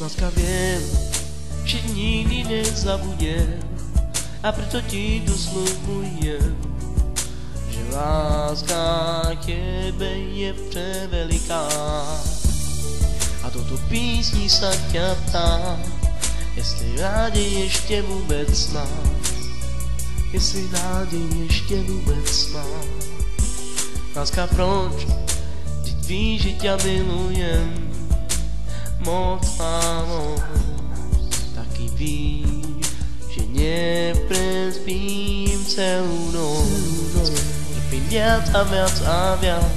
Láska, viem, že nikdy nezabudem, a preto ti tu sľubujem, že láska k tebe je preveliká. A touto písni sa ťa ptám, jestli nádej ešte vôbec máš, jestli nádej ešte vôbec máš. Láska, proč? Vždyť víš, že ťa milujem moc a moc. Taky víš, že neprespím celú noc. Trpím viac a viac a viac,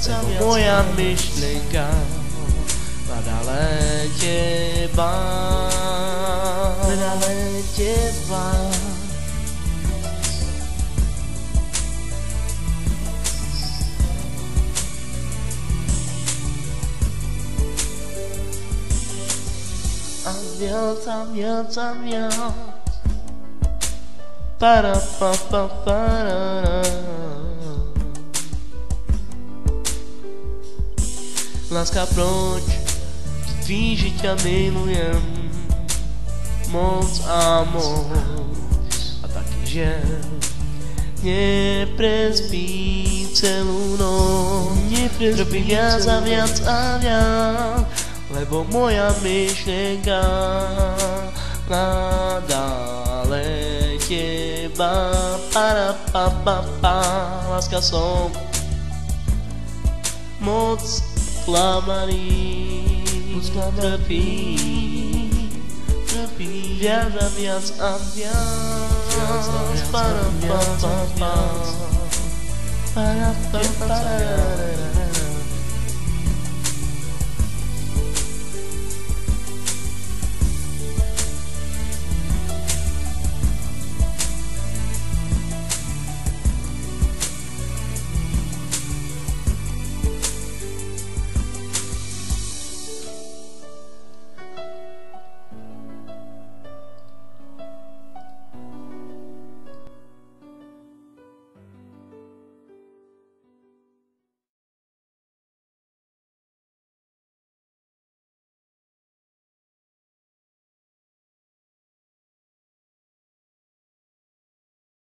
lebo moja myšlenka hľadá len teba, hľadá len teba. A viac a viac a viac, para pa pa para. Láska, proč? Víš, že ťa milujem moc a moc. A taky, že neprespím celú noc. Trpím viac a viac a viac, lebo moja myšlenka hľadá len teba. Para pa pa pa. Láska, som moc klamaný, trpí viac a viac a viac. Para pa pa pa. Para pa pa pa.